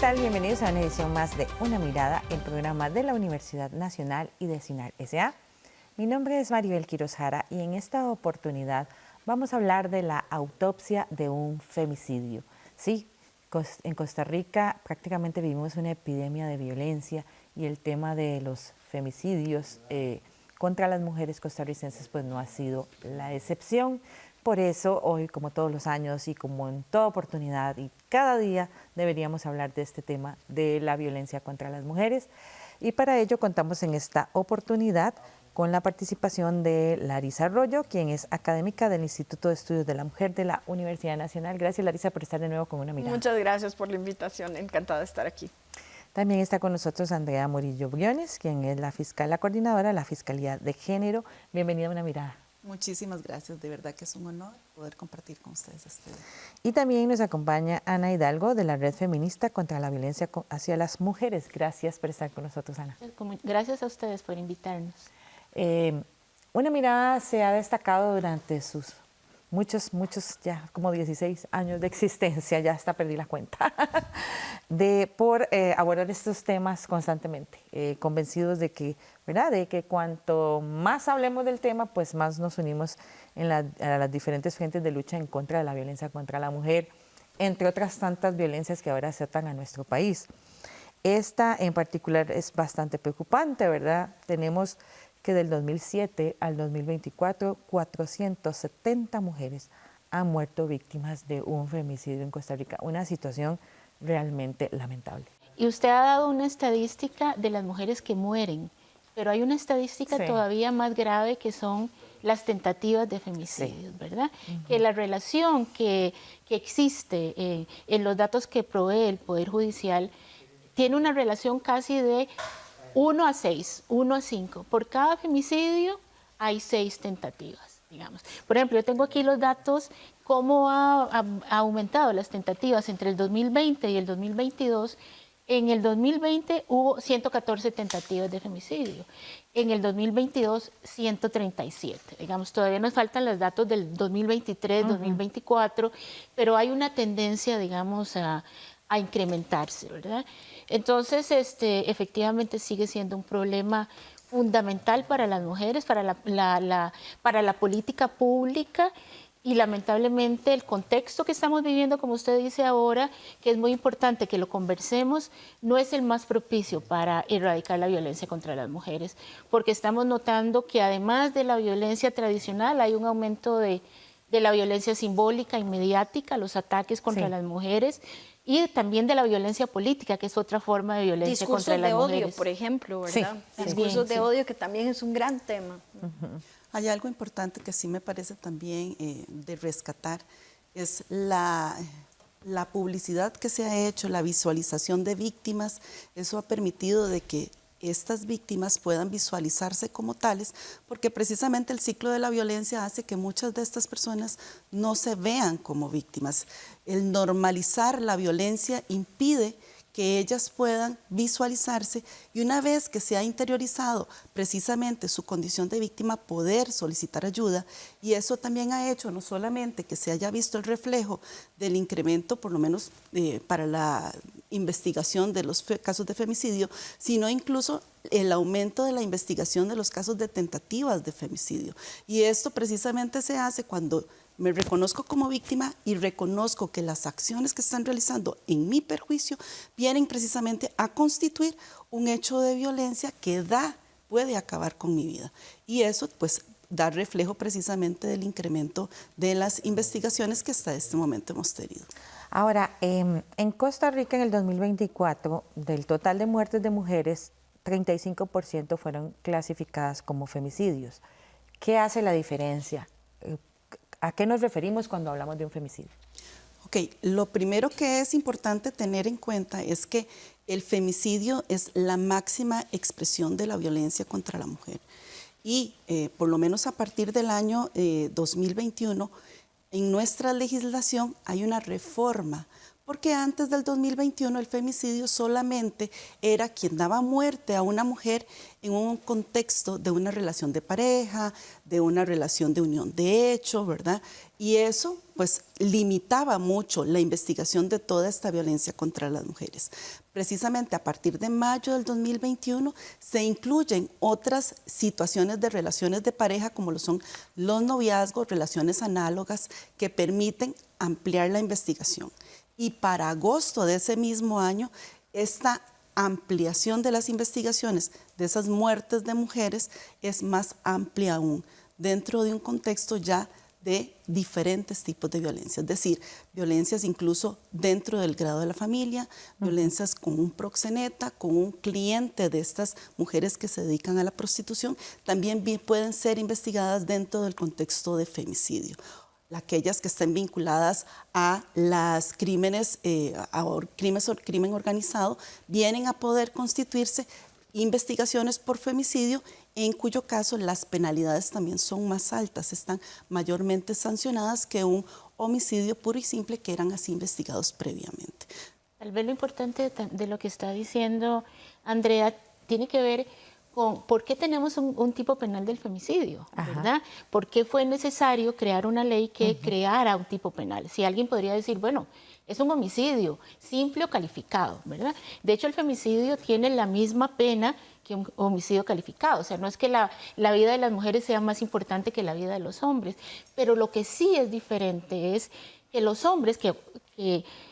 tal? Bienvenidos a una edición más de Una Mirada, el programa de la Universidad Nacional y de CINAR S.A. Mi nombre es Maribel Quiroz Jara y en esta oportunidad vamos a hablar de la autopsia de un femicidio. Sí, en Costa Rica prácticamente vivimos una epidemia de violencia y el tema de los femicidios contra las mujeres costarricenses pues no ha sido la excepción. Por eso hoy, como todos los años y como en toda oportunidad y cada día, deberíamos hablar de este tema de la violencia contra las mujeres. Y para ello contamos en esta oportunidad con la participación de Larisa Arroyo, quien es académica del Instituto de Estudios de la Mujer de la Universidad Nacional. Gracias, Larisa, por estar de nuevo con Una Mirada. Muchas gracias por la invitación, encantada de estar aquí. También está con nosotros Andrea Murillo Briones, quien es la fiscal, la coordinadora de la Fiscalía de Género. Bienvenida a Una Mirada. Muchísimas gracias, de verdad que es un honor poder compartir con ustedes este día. Y también nos acompaña Ana Hidalgo de la Red Feminista contra la Violencia hacia las Mujeres. Gracias por estar con nosotros, Ana. Gracias a ustedes por invitarnos. Una Mirada se ha destacado durante sus muchos, ya como 16 años de existencia, ya hasta perdí la cuenta, por abordar estos temas constantemente, convencidos de que, ¿verdad?, de que cuanto más hablemos del tema, pues más nos unimos a las diferentes frentes de lucha en contra de la violencia contra la mujer, entre otras tantas violencias que ahora azotan a nuestro país. Esta en particular es bastante preocupante, ¿verdad? Tenemos que del 2007 al 2024, 470 mujeres han muerto víctimas de un femicidio en Costa Rica. Una situación realmente lamentable. Y usted ha dado una estadística de las mujeres que mueren, pero hay una estadística todavía más grave que son las tentativas de femicidios, ¿verdad? Que la relación que existe en los datos que provee el Poder Judicial tiene una relación casi de 1 a 6, 1 a 5. Por cada femicidio hay 6 tentativas, digamos. Por ejemplo, yo tengo aquí los datos, cómo ha aumentado las tentativas entre el 2020 y el 2022. En el 2020 hubo 114 tentativas de femicidio. En el 2022, 137. Digamos, todavía nos faltan los datos del 2023, 2024, pero hay una tendencia, digamos, a incrementarse, ¿verdad? Entonces, efectivamente sigue siendo un problema fundamental para las mujeres, para la política pública y lamentablemente el contexto que estamos viviendo, como usted dice ahora, que es muy importante que lo conversemos, no es el más propicio para erradicar la violencia contra las mujeres, porque estamos notando que además de la violencia tradicional hay un aumento de la violencia simbólica y mediática, los ataques contra las mujeres, y también de la violencia política, que es otra forma de violencia contra las mujeres. Discursos de odio, por ejemplo, ¿verdad? Sí, discursos de odio, que también es un gran tema. Hay algo importante que sí me parece también de rescatar, es la publicidad que se ha hecho, la visualización de víctimas. Eso ha permitido de que estas víctimas puedan visualizarse como tales, porque precisamente el ciclo de la violencia hace que muchas de estas personas no se vean como víctimas. El normalizar la violencia impide que ellas puedan visualizarse y una vez que se ha interiorizado precisamente su condición de víctima, poder solicitar ayuda, y eso también ha hecho no solamente que se haya visto el reflejo del incremento, por lo menos para la investigación de los casos de femicidio, sino incluso el aumento de la investigación de los casos de tentativas de femicidio. Y esto precisamente se hace cuando me reconozco como víctima y reconozco que las acciones que están realizando en mi perjuicio vienen precisamente a constituir un hecho de violencia que puede acabar con mi vida. Y eso pues da reflejo precisamente del incremento de las investigaciones que hasta este momento hemos tenido. Ahora, en Costa Rica en el 2024, del total de muertes de mujeres, 35% fueron clasificadas como femicidios. ¿Qué hace la diferencia? ¿A qué nos referimos cuando hablamos de un femicidio? Ok, lo primero que es importante tener en cuenta es que el femicidio es la máxima expresión de la violencia contra la mujer. Y por lo menos a partir del año 2021, en nuestra legislación hay una reforma porque antes del 2021 el femicidio solamente era quien daba muerte a una mujer en un contexto de una relación de pareja, de una relación de unión de hecho, ¿verdad? Y eso pues limitaba mucho la investigación de toda esta violencia contra las mujeres. Precisamente a partir de mayo del 2021 se incluyen otras situaciones de relaciones de pareja como lo son los noviazgos, relaciones análogas que permiten ampliar la investigación. Y para agosto de ese mismo año, esta ampliación de las investigaciones de esas muertes de mujeres es más amplia aún, dentro de un contexto ya de diferentes tipos de violencia, es decir, violencias incluso dentro del grado de la familia, violencias con un proxeneta, con un cliente de estas mujeres que se dedican a la prostitución, también pueden ser investigadas dentro del contexto de femicidio. Aquellas que estén vinculadas a las crímenes, crimen organizado, vienen a poder constituirse investigaciones por femicidio, en cuyo caso las penalidades también son más altas, están mayormente sancionadas que un homicidio puro y simple que eran así investigados previamente. Tal vez lo importante de lo que está diciendo Andrea tiene que ver con por qué tenemos un tipo penal del femicidio, ¿verdad? ¿Por qué fue necesario crear una ley que creara un tipo penal? Si alguien podría decir, bueno, es un homicidio simple o calificado, ¿verdad? De hecho, el femicidio tiene la misma pena que un homicidio calificado. O sea, no es que la vida de las mujeres sea más importante que la vida de los hombres, pero lo que sí es diferente es que los hombres que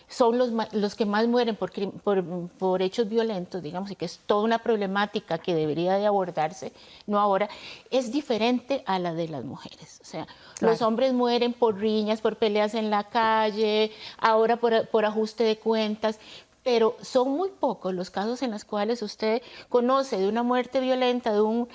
son los que más mueren por hechos violentos, digamos, y que es toda una problemática que debería de abordarse, no ahora, es diferente a la de las mujeres. O sea, los hombres mueren por riñas, por peleas en la calle, ahora por ajuste de cuentas, pero son muy pocos los casos en los cuales usted conoce de una muerte violenta, de un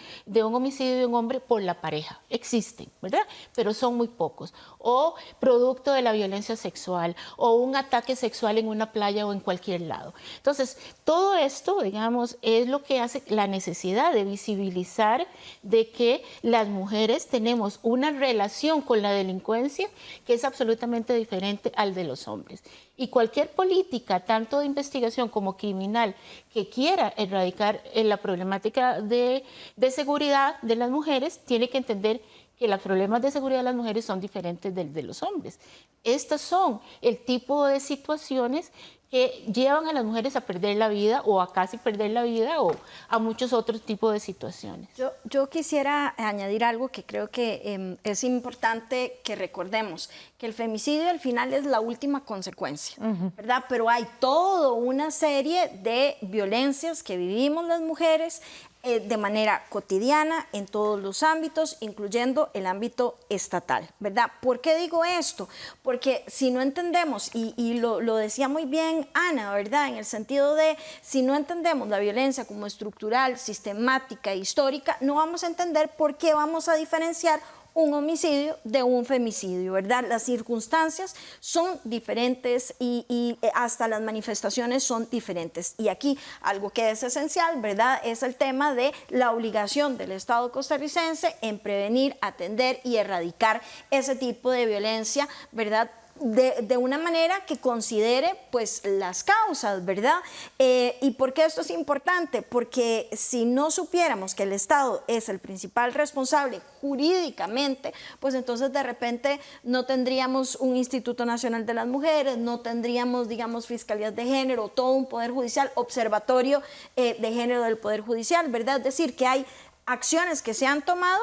homicidio de un hombre por la pareja. Existen, ¿verdad? Pero son muy pocos. O producto de la violencia sexual, o un ataque sexual en una playa o en cualquier lado. Entonces, todo esto, digamos, es lo que hace la necesidad de visibilizar de que las mujeres tenemos una relación con la delincuencia que es absolutamente diferente al de los hombres. Y cualquier política, tanto de investigación como criminal, que quiera erradicar la problemática de seguridad de las mujeres, tiene que entender que los problemas de seguridad de las mujeres son diferentes del de los hombres. Estas son el tipo de situaciones que llevan a las mujeres a perder la vida o a casi perder la vida o a muchos otros tipos de situaciones. Yo quisiera añadir algo que creo que es importante que recordemos, que el femicidio al final es la última consecuencia, ¿verdad? Pero hay toda una serie de violencias que vivimos las mujeres de manera cotidiana en todos los ámbitos, incluyendo el ámbito estatal, ¿verdad? ¿Por qué digo esto? Porque si no entendemos, y lo decía muy bien Ana, ¿verdad? En el sentido de, si no entendemos la violencia como estructural, sistemática, histórica, no vamos a entender por qué vamos a diferenciar un homicidio de un femicidio, ¿verdad? Las circunstancias son diferentes y hasta las manifestaciones son diferentes. Y aquí algo que es esencial, ¿verdad? Es el tema de la obligación del Estado costarricense en prevenir, atender y erradicar ese tipo de violencia, ¿verdad? De una manera que considere pues las causas, ¿verdad? ¿Y por qué esto es importante? Porque si no supiéramos que el Estado es el principal responsable jurídicamente, pues entonces de repente no tendríamos un Instituto Nacional de las Mujeres, no tendríamos, digamos, fiscalías de género, todo un poder judicial, observatorio de género del poder judicial, ¿verdad? Es decir, que hay acciones que se han tomado,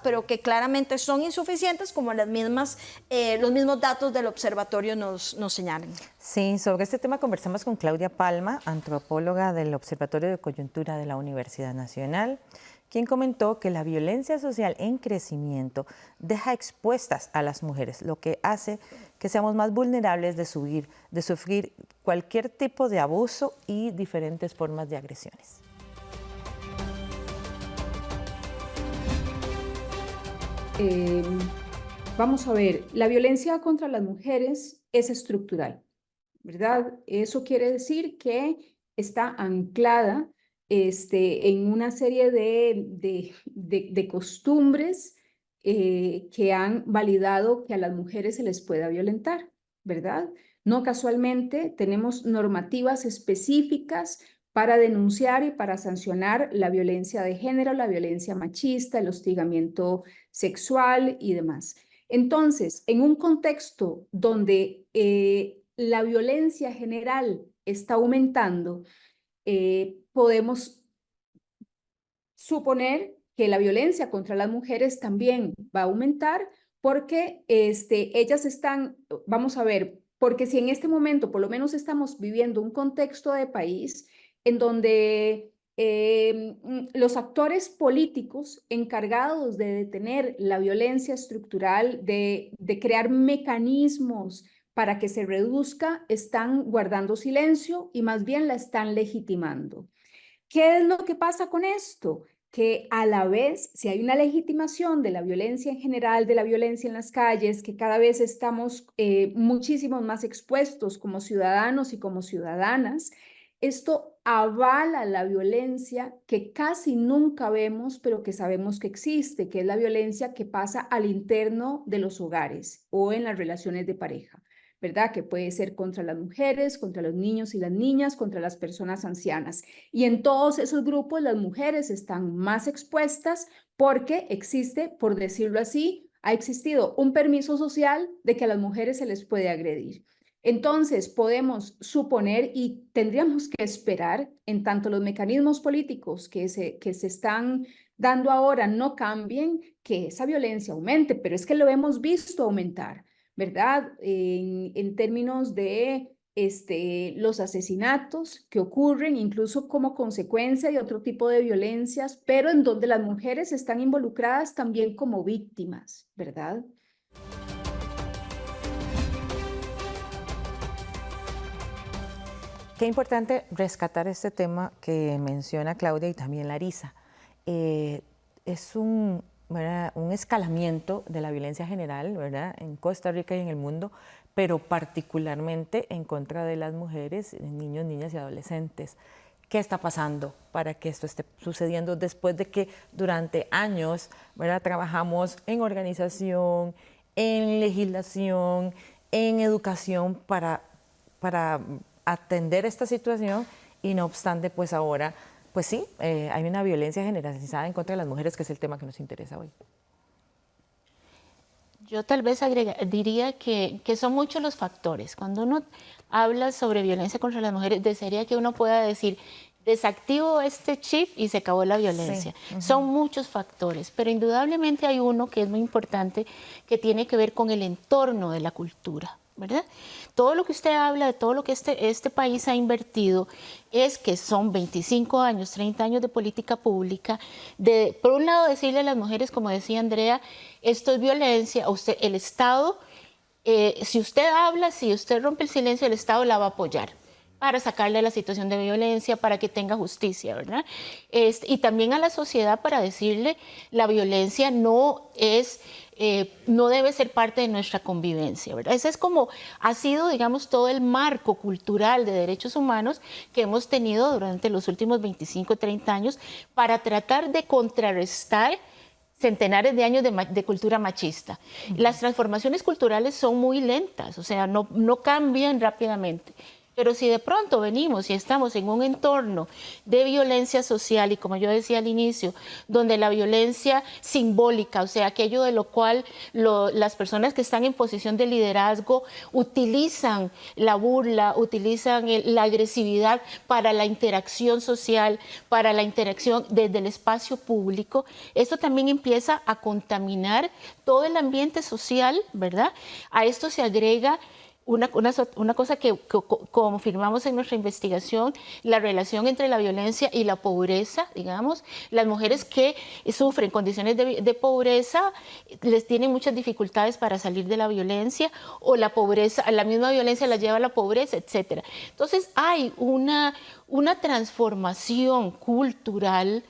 pero que claramente son insuficientes, como los mismos datos del observatorio nos señalan. Sí, sobre este tema conversamos con Claudia Palma, antropóloga del Observatorio de Coyuntura de la Universidad Nacional, quien comentó que la violencia social en crecimiento deja expuestas a las mujeres, lo que hace que seamos más vulnerables de sufrir cualquier tipo de abuso y diferentes formas de agresiones. Vamos a ver, la violencia contra las mujeres es estructural, ¿verdad? Eso quiere decir que está anclada en una serie de costumbres que han validado que a las mujeres se les pueda violentar. ¿verdad? No casualmente tenemos normativas específicas para denunciar y para sancionar la violencia de género, la violencia machista, el hostigamiento sexual y demás. Entonces, en un contexto donde la violencia general está aumentando, podemos suponer que la violencia contra las mujeres también va a aumentar porque ellas están, vamos a ver, porque si en este momento por lo menos estamos viviendo un contexto de país en donde los actores políticos encargados de detener la violencia estructural, de crear mecanismos para que se reduzca, están guardando silencio y más bien la están legitimando. ¿Qué es lo que pasa con esto? Que a la vez, si hay una legitimación de la violencia en general, de la violencia en las calles, que cada vez estamos muchísimo más expuestos como ciudadanos y como ciudadanas, esto avala la violencia que casi nunca vemos, pero que sabemos que existe, que es la violencia que pasa al interno de los hogares o en las relaciones de pareja, ¿verdad? Que puede ser contra las mujeres, contra los niños y las niñas, contra las personas ancianas. Y en todos esos grupos las mujeres están más expuestas porque existe, por decirlo así, ha existido un permiso social de que a las mujeres se les puede agredir. Entonces, podemos suponer y tendríamos que esperar, en tanto los mecanismos políticos que se están dando ahora no cambien, que esa violencia aumente, pero es que lo hemos visto aumentar, ¿verdad? En términos de los asesinatos que ocurren incluso como consecuencia de otro tipo de violencias, pero en donde las mujeres están involucradas también como víctimas, ¿verdad? Qué importante rescatar este tema que menciona Claudia y también Larisa. Es un escalamiento de la violencia general, ¿verdad?, en Costa Rica y en el mundo, pero particularmente en contra de las mujeres, niños, niñas y adolescentes. ¿Qué está pasando para que esto esté sucediendo después de que durante años, ¿verdad?, trabajamos en organización, en legislación, en educación para atender esta situación y no obstante, pues ahora, pues sí, hay una violencia generalizada en contra de las mujeres, que es el tema que nos interesa hoy? Yo tal vez diría que son muchos los factores. Cuando uno habla sobre violencia contra las mujeres, desearía que uno pueda decir, desactivo este chip y se acabó la violencia. Sí. Son muchos factores, pero indudablemente hay uno que es muy importante, que tiene que ver con el entorno de la cultura, ¿verdad? Todo lo que usted habla, de todo lo que este país ha invertido, es que son 25 años, 30 años de política pública, de, por un lado, decirle a las mujeres, como decía Andrea, esto es violencia, el Estado, si usted habla, si usted rompe el silencio, el Estado la va a apoyar para sacarle la situación de violencia, para que tenga justicia, ¿verdad? Y también a la sociedad para decirle, la violencia no debe ser parte de nuestra convivencia, ¿verdad? Ese es como ha sido, digamos, todo el marco cultural de derechos humanos que hemos tenido durante los últimos 25, 30 años para tratar de contrarrestar centenares de años de cultura machista. Las transformaciones culturales son muy lentas, o sea, no cambian rápidamente. Pero si de pronto venimos y estamos en un entorno de violencia social y, como yo decía al inicio, donde la violencia simbólica, o sea, aquello de lo cual las personas que están en posición de liderazgo utilizan la burla, utilizan la agresividad para la interacción social, para la interacción desde el espacio público, esto también empieza a contaminar todo el ambiente social, ¿verdad? A esto se agrega una cosa que confirmamos en nuestra investigación, la relación entre la violencia y la pobreza, digamos. Las mujeres que sufren condiciones de pobreza les tienen muchas dificultades para salir de la violencia, o la pobreza, la misma violencia las lleva a la pobreza, etc. Entonces hay una transformación cultural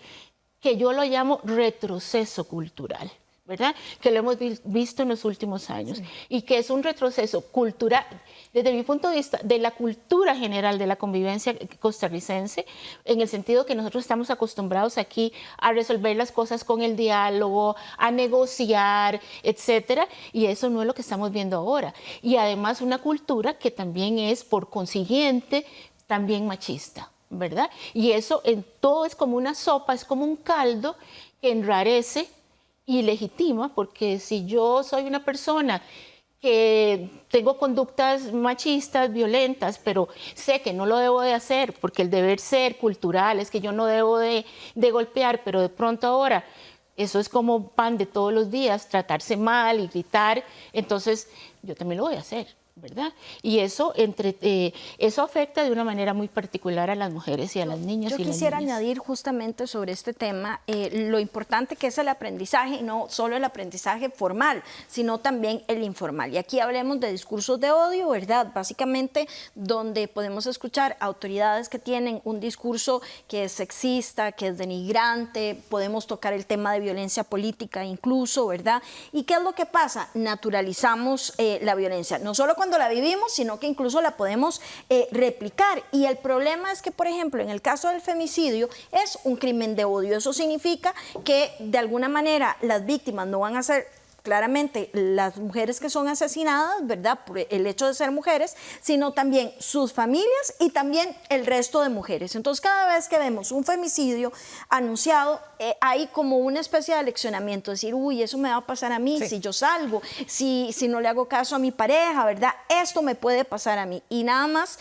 que yo lo llamo retroceso cultural, ¿verdad? Que lo hemos visto en los últimos años y que es un retroceso cultural, desde mi punto de vista, de la cultura general de la convivencia costarricense, en el sentido que nosotros estamos acostumbrados aquí a resolver las cosas con el diálogo, a negociar, etcétera, y eso no es lo que estamos viendo ahora. Y además una cultura que también es, por consiguiente, también machista, ¿verdad? Y eso en todo es como una sopa, es como un caldo que enrarece y legitima, porque si yo soy una persona que tengo conductas machistas, violentas, pero sé que no lo debo de hacer, porque el deber ser cultural es que yo no debo de golpear, pero de pronto ahora eso es como pan de todos los días, tratarse mal y gritar, entonces yo también lo voy a hacer, ¿verdad? Y eso, eso afecta de una manera muy particular a las mujeres y a las niñas. Yo quisiera añadir justamente sobre este tema lo importante que es el aprendizaje, y no solo el aprendizaje formal, sino también el informal. Y aquí hablemos de discursos de odio, ¿verdad? Básicamente donde podemos escuchar autoridades que tienen un discurso que es sexista, que es denigrante, podemos tocar el tema de violencia política incluso, ¿verdad? ¿Y qué es lo que pasa? Naturalizamos la violencia, no solo cuando la vivimos, sino que incluso la podemos replicar. Y el problema es que, por ejemplo, en el caso del femicidio, es un crimen de odio. Eso significa que, de alguna manera, las víctimas no van a ser claramente las mujeres que son asesinadas, ¿verdad?, por el hecho de ser mujeres, sino también sus familias y también el resto de mujeres. Entonces, cada vez que vemos un femicidio anunciado, hay como una especie de aleccionamiento, decir, uy, eso me va a pasar a mí, si yo salgo, si no le hago caso a mi pareja, ¿verdad?, esto me puede pasar a mí. Y nada más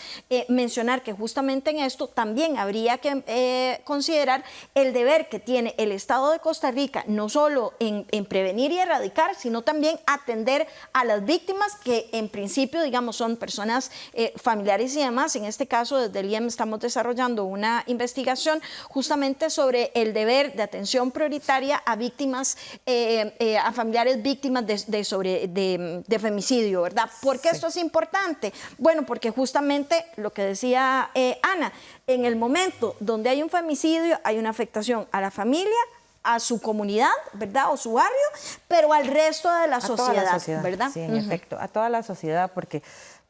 mencionar que justamente en esto también habría que considerar el deber que tiene el Estado de Costa Rica, no solo en prevenir y erradicar, sino también atender a las víctimas que en principio, digamos, son personas familiares y demás. En este caso, desde el IEM estamos desarrollando una investigación justamente sobre el deber de atención prioritaria a víctimas, a familiares víctimas de femicidio, ¿verdad? ¿Por qué esto es importante? Bueno, porque justamente lo que decía Ana, en el momento donde hay un femicidio, hay una afectación a la familia, a su comunidad, ¿verdad?, o su barrio, pero al resto de la sociedad, ¿verdad? Sí, en efecto, a toda la sociedad, porque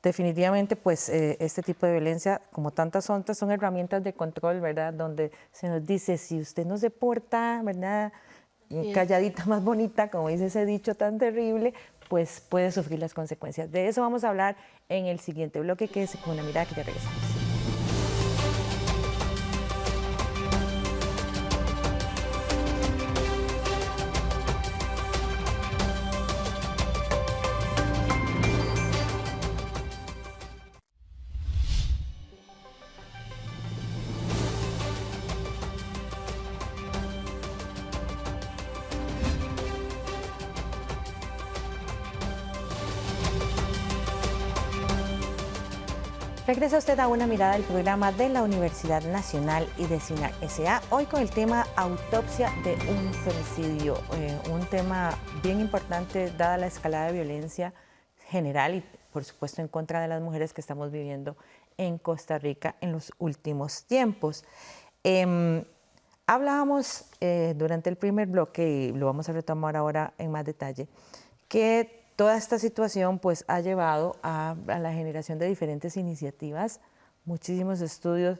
definitivamente, pues, este tipo de violencia, como tantas otras, son herramientas de control, ¿verdad?, donde se nos dice, si usted no se porta, ¿verdad?, calladita más bonita, como dice ese dicho tan terrible, pues puede sufrir las consecuencias. De eso vamos a hablar en el siguiente bloque, que es Con una mirada, que ya regresamos. Regresa usted a Una Mirada, del programa de la Universidad Nacional y de CINAR S.A. Hoy con el tema autopsia de un femicidio, un tema bien importante dada la escalada de violencia general y por supuesto en contra de las mujeres que estamos viviendo en Costa Rica en los últimos tiempos. Hablábamos durante el primer bloque, y lo vamos a retomar ahora en más detalle, que toda esta situación pues ha llevado a la generación de diferentes iniciativas, muchísimos estudios.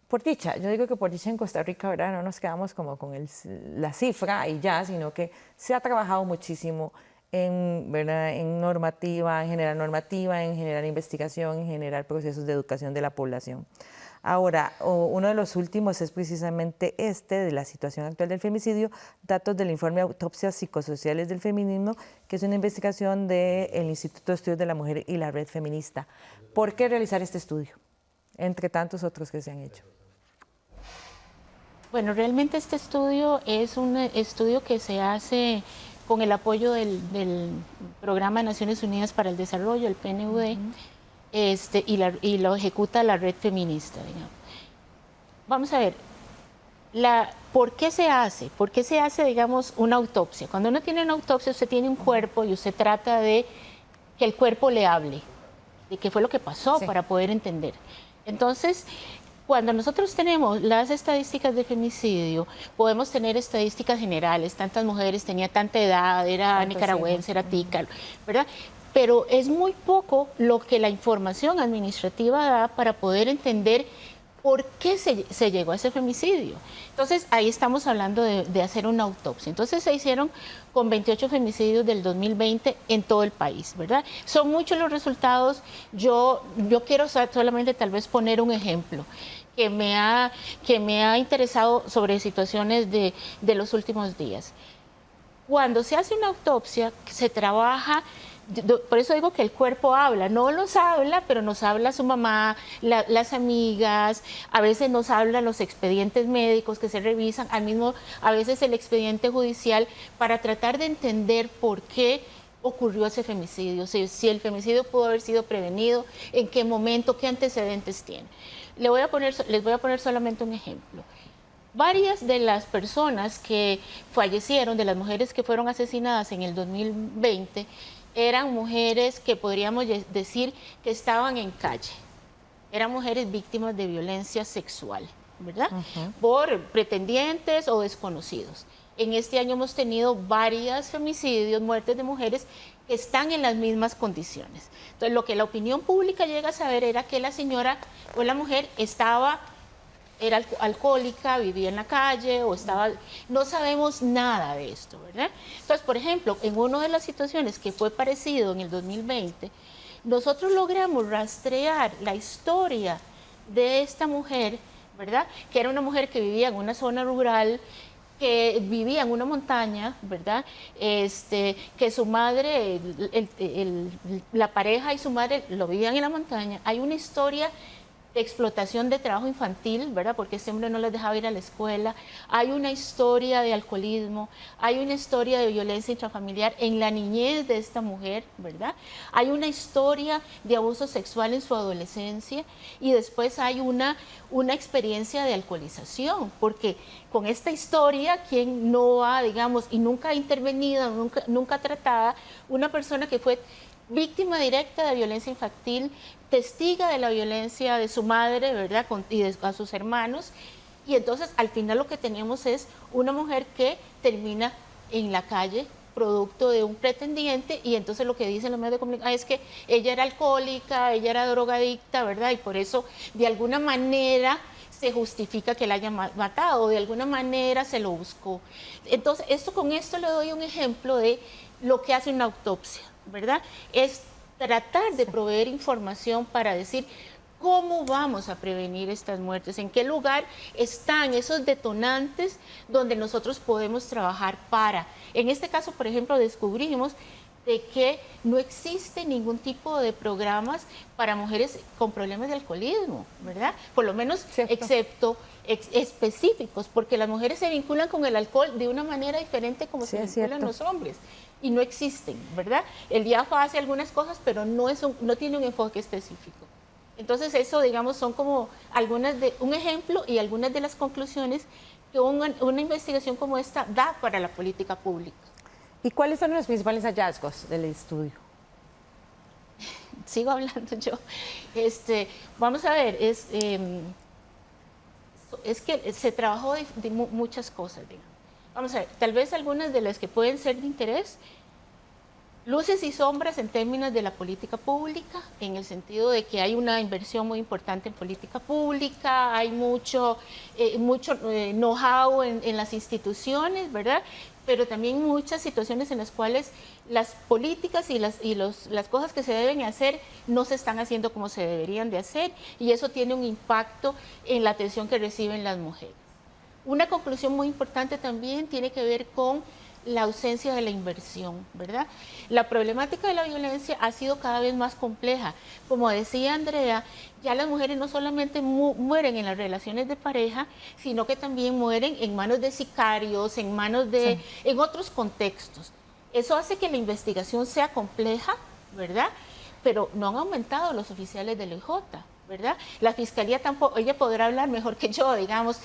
Por dicha, yo digo que por dicha en Costa Rica, ¿verdad?, no nos quedamos como con la cifra y ya, sino que se ha trabajado muchísimo ¿verdad?, en normativa, en generar investigación, en generar procesos de educación de la población. Ahora, uno de los últimos es precisamente de la situación actual del femicidio, datos del informe Autopsias Psicosociales del Feminismo, que es una investigación del Instituto de Estudios de la Mujer y la Red Feminista. ¿Por qué realizar este estudio, entre tantos otros que se han hecho? Bueno, realmente este estudio es un estudio que se hace con el apoyo del Programa de Naciones Unidas para el Desarrollo, el PNUD, y lo ejecuta la Red Feminista, digamos. Vamos a ver, ¿por qué se hace? ¿Por qué se hace, digamos, una autopsia? Cuando uno tiene una autopsia, usted tiene un cuerpo y usted trata de que el cuerpo le hable, de qué fue lo que pasó, para poder entender. Entonces, Cuando nosotros tenemos las estadísticas de femicidio, podemos tener estadísticas generales, tantas mujeres, tenía tanta edad, era nicaragüense, era tica, ¿verdad? Pero es muy poco lo que la información administrativa da para poder entender por qué se llegó a ese femicidio. Entonces, ahí estamos hablando de hacer una autopsia. Entonces, se hicieron con 28 femicidios del 2020 en todo el país, ¿verdad? Son muchos los resultados. Yo quiero solamente tal vez poner un ejemplo que me ha interesado sobre situaciones de los últimos días. Cuando se hace una autopsia, se trabaja, por eso digo que el cuerpo habla, no nos habla, pero nos habla su mamá, las amigas, a veces nos hablan los expedientes médicos que se revisan, a veces el expediente judicial, para tratar de entender por qué ocurrió ese femicidio, si el femicidio pudo haber sido prevenido, en qué momento, qué antecedentes tiene. Les voy a poner solamente un ejemplo. Varias de las personas que fallecieron, de las mujeres que fueron asesinadas en el 2020, eran mujeres que podríamos decir que estaban en calle. Eran mujeres víctimas de violencia sexual, ¿verdad? Por pretendientes o desconocidos. En este año hemos tenido varios femicidios, muertes de mujeres que están en las mismas condiciones. Entonces, lo que la opinión pública llega a saber era que la señora o la mujer era alcohólica, vivía en la calle o no sabemos nada de esto, ¿verdad? Entonces, por ejemplo, en una de las situaciones que fue parecido en el 2020, nosotros logramos rastrear la historia de esta mujer, ¿verdad? Que era una mujer que vivía en una zona rural, que vivía en una montaña, ¿verdad? Que su madre, la pareja y su madre lo vivían en la montaña. Hay una historia de explotación de trabajo infantil, ¿verdad? Porque este hombre no les dejaba ir a la escuela. Hay una historia de alcoholismo, hay una historia de violencia intrafamiliar en la niñez de esta mujer, ¿verdad? Hay una historia de abuso sexual en su adolescencia y después hay una experiencia de alcoholización, porque con esta historia, quien no ha, digamos, y nunca ha intervenido, nunca tratada, una persona que fue víctima directa de violencia infantil, testiga de la violencia de su madre, ¿verdad? Y a sus hermanos. Y entonces, al final lo que tenemos es una mujer que termina en la calle, producto de un pretendiente, y entonces lo que dicen los medios de comunicación es que ella era alcohólica, ella era drogadicta, ¿verdad? Y por eso, de alguna manera, se justifica que la haya matado, de alguna manera se lo buscó. Entonces, con esto le doy un ejemplo de lo que hace una autopsia, ¿verdad? Es tratar de proveer información para decir cómo vamos a prevenir estas muertes, en qué lugar están esos detonantes donde nosotros podemos trabajar para. En este caso, por ejemplo, descubrimos de que no existe ningún tipo de programas para mujeres con problemas de alcoholismo, ¿verdad? Por lo menos, excepto específicos, porque las mujeres se vinculan con el alcohol de una manera diferente como se vinculan los hombres, y no existen, ¿verdad? El IAFA hace algunas cosas, pero no tiene un enfoque específico. Entonces, eso, digamos, son como un ejemplo y algunas de las conclusiones que una investigación como esta da para la política pública. ¿Y cuáles son los principales hallazgos del estudio? Sigo hablando yo. Vamos a ver, es que se trabajó de muchas cosas, digamos. Vamos a ver, tal vez algunas de las que pueden ser de interés, luces y sombras en términos de la política pública, en el sentido de que hay una inversión muy importante en política pública, hay mucho know-how en las instituciones, ¿verdad? Pero también muchas situaciones en las cuales las políticas y las cosas que se deben hacer no se están haciendo como se deberían de hacer, y eso tiene un impacto en la atención que reciben las mujeres. Una conclusión muy importante también tiene que ver con la ausencia de la inversión, ¿verdad? La problemática de la violencia ha sido cada vez más compleja. Como decía Andrea, ya las mujeres no solamente mueren en las relaciones de pareja, sino que también mueren en manos de sicarios, en otros contextos. Eso hace que la investigación sea compleja, ¿verdad? Pero no han aumentado los oficiales del OIJ, ¿verdad? La Fiscalía tampoco, ella podrá hablar mejor que yo, digamos,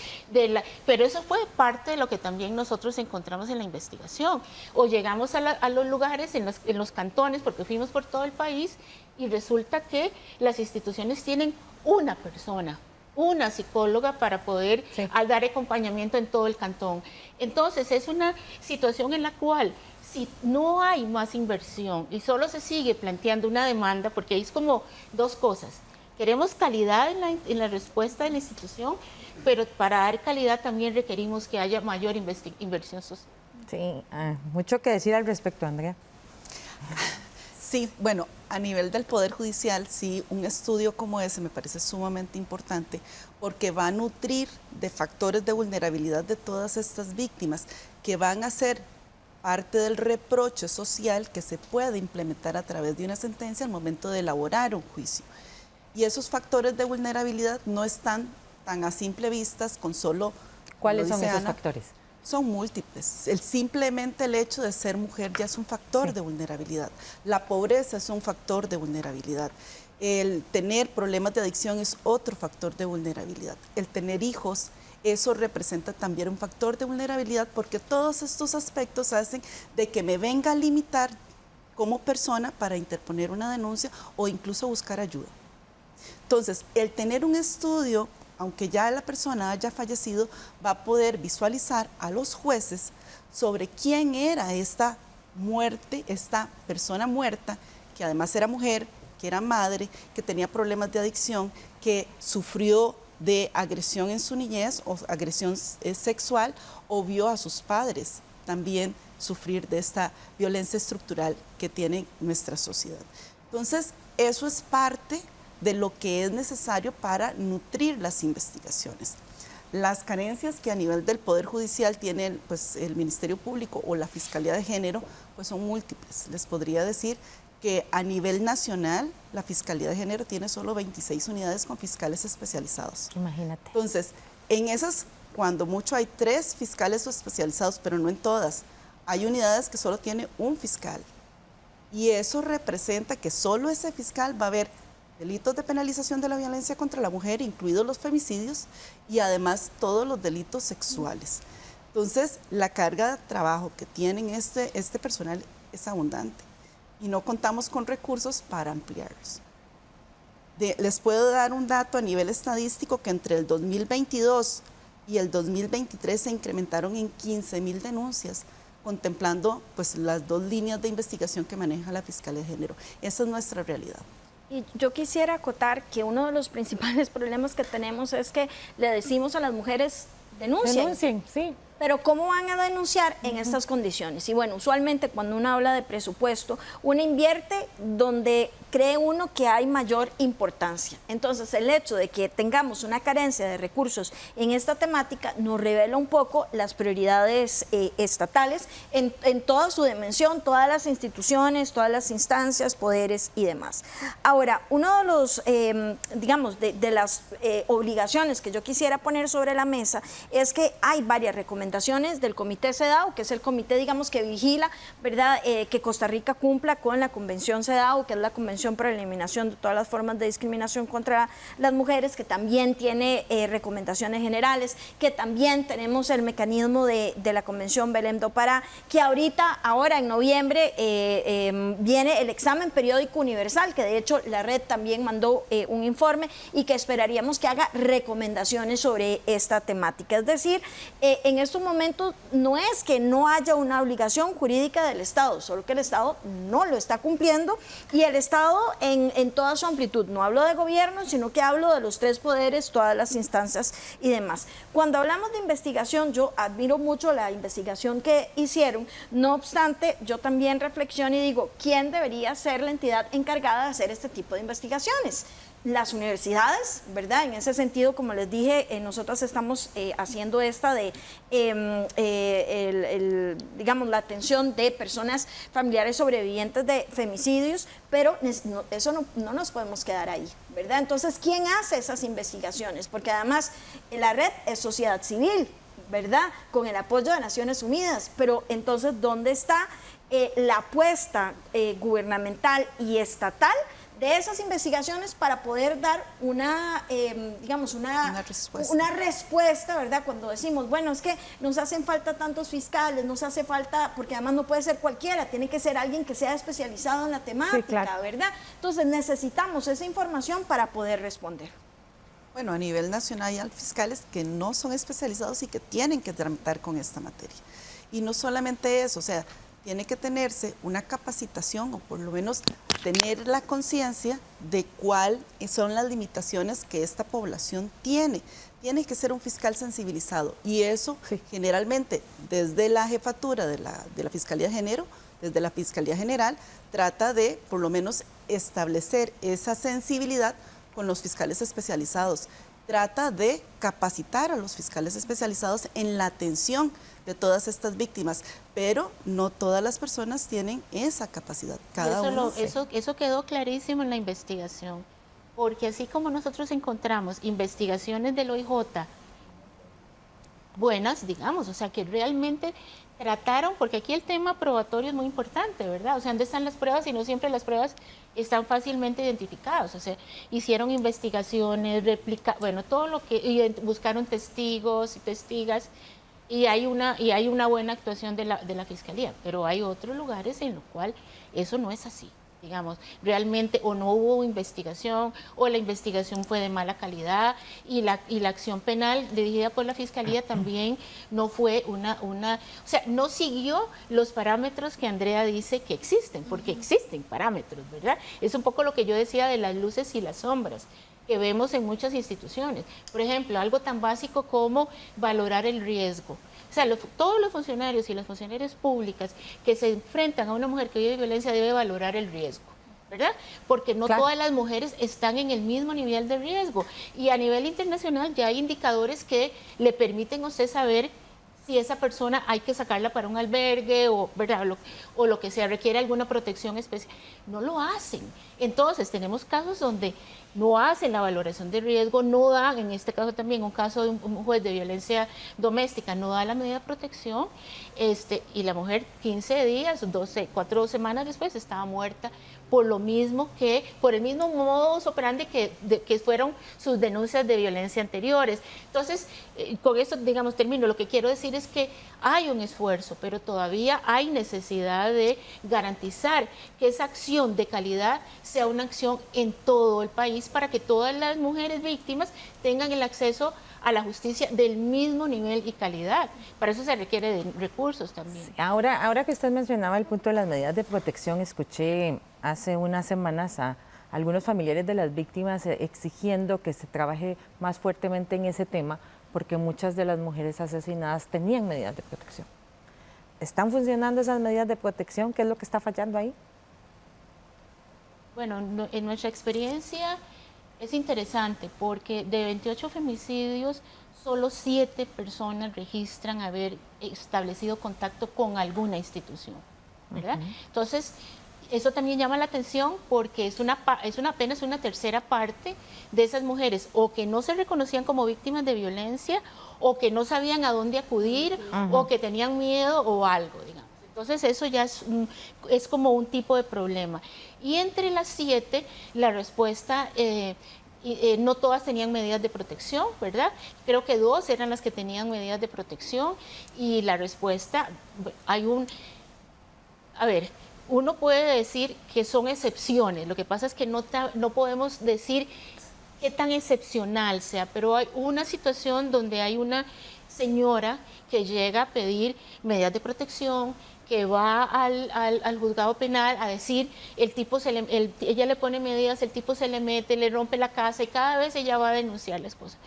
pero eso fue parte de lo que también nosotros encontramos en la investigación. O llegamos a los lugares, en los cantones, porque fuimos por todo el país, y resulta que las instituciones tienen una persona una psicóloga para poder dar acompañamiento en todo el cantón. Entonces, es una situación en la cual, si no hay más inversión y solo se sigue planteando una demanda, porque es como dos cosas. Queremos calidad en la respuesta de la institución, pero para dar calidad también requerimos que haya mayor inversión social. Sí, mucho que decir al respecto, Andrea. Sí, bueno, a nivel del Poder Judicial, sí, un estudio como ese me parece sumamente importante porque va a nutrir de factores de vulnerabilidad de todas estas víctimas que van a ser parte del reproche social que se puede implementar a través de una sentencia al momento de elaborar un juicio. Y esos factores de vulnerabilidad no están tan a simple vista con solo... ¿Cuáles son esos factores? Son múltiples. Simplemente el hecho de ser mujer ya es un factor de vulnerabilidad. La pobreza es un factor de vulnerabilidad. El tener problemas de adicción es otro factor de vulnerabilidad. El tener hijos, eso representa también un factor de vulnerabilidad porque todos estos aspectos hacen de que me venga a limitar como persona para interponer una denuncia o incluso buscar ayuda. Entonces, el tener un estudio, aunque ya la persona haya fallecido, va a poder visualizar a los jueces sobre quién era esta muerte, esta persona muerta, que además era mujer, que era madre, que tenía problemas de adicción, que sufrió de agresión en su niñez o agresión sexual o vio a sus padres también sufrir de esta violencia estructural que tiene nuestra sociedad. Entonces, eso es parte de lo que es necesario para nutrir las investigaciones. Las carencias que a nivel del Poder Judicial tiene pues, el Ministerio Público o la Fiscalía de Género pues, son múltiples. Les podría decir que a nivel nacional la Fiscalía de Género tiene solo 26 unidades con fiscales especializados. Imagínate. Entonces, en esas, cuando mucho hay 3 fiscales especializados, pero no en todas. Hay unidades que solo tiene un fiscal. Y eso representa que solo ese fiscal va a ver delitos de penalización de la violencia contra la mujer, incluidos los femicidios, y además todos los delitos sexuales. Entonces, la carga de trabajo que tienen este personal es abundante y no contamos con recursos para ampliarlos. Les puedo dar un dato a nivel estadístico que entre el 2022 y el 2023 se incrementaron en 15,000 denuncias, contemplando pues, las 2 líneas de investigación que maneja la Fiscalía de Género. Esa es nuestra realidad. Y yo quisiera acotar que uno de los principales problemas que tenemos es que le decimos a las mujeres, denuncien, sí. Pero ¿cómo van a denunciar en estas condiciones? Y bueno, usualmente cuando uno habla de presupuesto, uno invierte donde cree uno que hay mayor importancia. Entonces, el hecho de que tengamos una carencia de recursos en esta temática nos revela un poco las prioridades estatales en toda su dimensión, todas las instituciones, todas las instancias, poderes y demás. Ahora, uno de los, digamos, de las obligaciones que yo quisiera poner sobre la mesa es que hay varias recomendaciones del Comité CEDAW, que es el comité, digamos, que vigila, ¿verdad?, que Costa Rica cumpla con la Convención CEDAW, que es la Convención para la Eliminación de todas las formas de discriminación contra las mujeres, que también tiene recomendaciones generales, que también tenemos el mecanismo de la Convención Belém do Pará, que ahora en noviembre viene el examen periódico universal, que de hecho la red también mandó un informe y que esperaríamos que haga recomendaciones sobre esta temática. Es decir, en estos momentos no es que no haya una obligación jurídica del Estado, solo que el Estado no lo está cumpliendo y el Estado en toda su amplitud. No hablo de gobierno, sino que hablo de los 3 poderes, todas las instancias y demás. Cuando hablamos de investigación, yo admiro mucho la investigación que hicieron, no obstante, yo también reflexiono y digo, ¿quién debería ser la entidad encargada de hacer este tipo de investigaciones? Las universidades, ¿verdad? En ese sentido, como les dije, nosotros estamos haciendo esta de, digamos, la atención de personas familiares sobrevivientes de femicidios, pero eso no nos podemos quedar ahí, ¿verdad? Entonces, ¿quién hace esas investigaciones? Porque además la red es sociedad civil, ¿verdad? Con el apoyo de Naciones Unidas, pero entonces, ¿dónde está la apuesta gubernamental y estatal de esas investigaciones para poder dar digamos, una respuesta, ¿verdad? Cuando decimos, bueno, es que nos hacen falta tantos fiscales, nos hace falta, porque además no puede ser cualquiera, tiene que ser alguien que sea especializado en la temática, sí, claro, ¿verdad? Entonces necesitamos esa información para poder responder. Bueno, a nivel nacional hay fiscales que no son especializados y que tienen que tramitar con esta materia. Y no solamente eso, o sea, tiene que tenerse una capacitación o por lo menos tener la conciencia de cuáles son las limitaciones que esta población tiene. Tiene que ser un fiscal sensibilizado y eso generalmente desde la jefatura de la Fiscalía de Género, desde la Fiscalía General, trata de por lo menos establecer esa sensibilidad con los fiscales especializados. Trata de capacitar a los fiscales especializados en la atención de todas estas víctimas, pero no todas las personas tienen esa capacidad. Eso quedó clarísimo en la investigación, porque así como nosotros encontramos investigaciones del OIJ buenas, digamos, o sea, que realmente trataron, porque aquí el tema probatorio es muy importante, ¿verdad? O sea, ¿dónde están las pruebas? Y no siempre las pruebas están fácilmente identificadas. O sea, hicieron investigaciones, bueno, todo lo que, buscaron testigos y testigas, y hay una buena actuación de la Fiscalía, pero hay otros lugares en los cuales eso no es así. Digamos, realmente o no hubo investigación o la investigación fue de mala calidad y la acción penal dirigida por la Fiscalía también no fue o sea, no siguió los parámetros que Andrea dice que existen, porque existen parámetros, ¿verdad? Es un poco lo que yo decía de las luces y las sombras que vemos en muchas instituciones. Por ejemplo, algo tan básico como valorar el riesgo. O sea, todos los funcionarios y las funcionarias públicas que se enfrentan a una mujer que vive violencia debe valorar el riesgo, ¿verdad? Porque no todas las mujeres están en el mismo nivel de riesgo. Y a nivel internacional ya hay indicadores que le permiten a usted saber si esa persona hay que sacarla para un albergue o, ¿verdad? O lo que sea, requiere alguna protección especial. No lo hacen. Entonces, tenemos casos donde no hacen la valoración de riesgo, no dan, en este caso también, un caso de un juez de violencia doméstica, no da la medida de protección, y la mujer 15 días, 4 semanas después estaba muerta por lo mismo por el mismo modus operandi que fueron sus denuncias de violencia anteriores. Entonces, con esto, digamos, termino. Lo que quiero decir es que hay un esfuerzo, pero todavía hay necesidad de garantizar que esa acción de calidad sea una acción en todo el país para que todas las mujeres víctimas tengan el acceso a la justicia del mismo nivel y calidad. Para eso se requiere de recursos también. Sí, ahora que usted mencionaba el punto de las medidas de protección, escuché hace unas semanas a algunos familiares de las víctimas exigiendo que se trabaje más fuertemente en ese tema porque muchas de las mujeres asesinadas tenían medidas de protección. ¿Están funcionando esas medidas de protección? ¿Qué es lo que está fallando ahí? Bueno, en nuestra experiencia es interesante porque de 28 femicidios, solo 7 personas registran haber establecido contacto con alguna institución, ¿verdad? Entonces, eso también llama la atención porque apenas una tercera parte de esas mujeres o que no se reconocían como víctimas de violencia o que no sabían a dónde acudir o que tenían miedo o algo, digamos. Entonces eso ya es como un tipo de problema. Y entre las 7, la respuesta, no todas tenían medidas de protección, ¿verdad? Creo que 2 eran las que tenían medidas de protección y la respuesta, uno puede decir que son excepciones, lo que pasa es que no podemos decir qué tan excepcional sea, pero hay una situación donde hay una señora que llega a pedir medidas de protección, que va al juzgado penal a decir, ella le pone medidas, el tipo se le mete, le rompe la casa y cada vez ella va a denunciar a la esposa.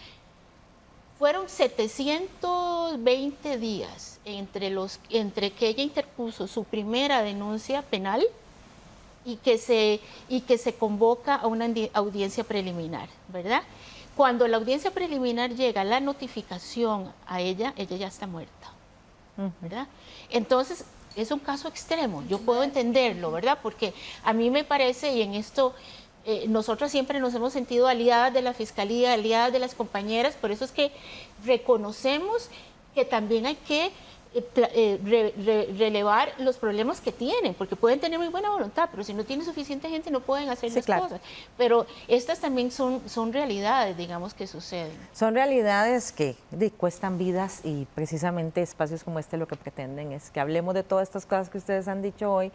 Fueron 720 días entre que ella interpuso su primera denuncia penal y que se convoca a una audiencia preliminar, ¿verdad? Cuando la audiencia preliminar llega, la notificación a ella ya está muerta, ¿verdad? Entonces, es un caso extremo, yo puedo entenderlo, ¿verdad? Porque a mí me parece, y en esto nosotros siempre nos hemos sentido aliadas de la Fiscalía, aliadas de las compañeras, por eso es que reconocemos que también hay que relevar los problemas que tienen, porque pueden tener muy buena voluntad, pero si no tienen suficiente gente no pueden hacer las cosas. Pero estas también son realidades, digamos, que suceden. Son realidades que cuestan vidas y precisamente espacios como este lo que pretenden es que hablemos de todas estas cosas que ustedes han dicho hoy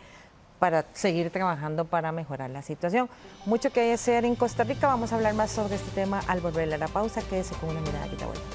para seguir trabajando para mejorar la situación. Mucho que hacer en Costa Rica. Vamos a hablar más sobre este tema al volver a la pausa. Quédese con una mirada que te volvemos.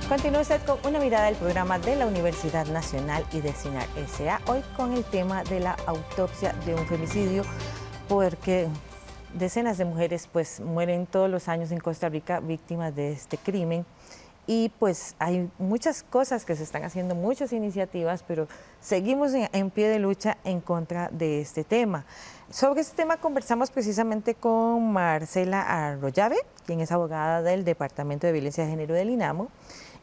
Continúe usted con una mirada del programa de la Universidad Nacional y de CINAR S.A. Hoy con el tema de la autopsia de un femicidio, porque decenas de mujeres pues mueren todos los años en Costa Rica víctimas de este crimen. Y pues hay muchas cosas que se están haciendo, muchas iniciativas, pero seguimos en pie de lucha en contra de este tema. Sobre este tema conversamos precisamente con Marcela Arroyave, quien es abogada del Departamento de Violencia de Género del INAMO,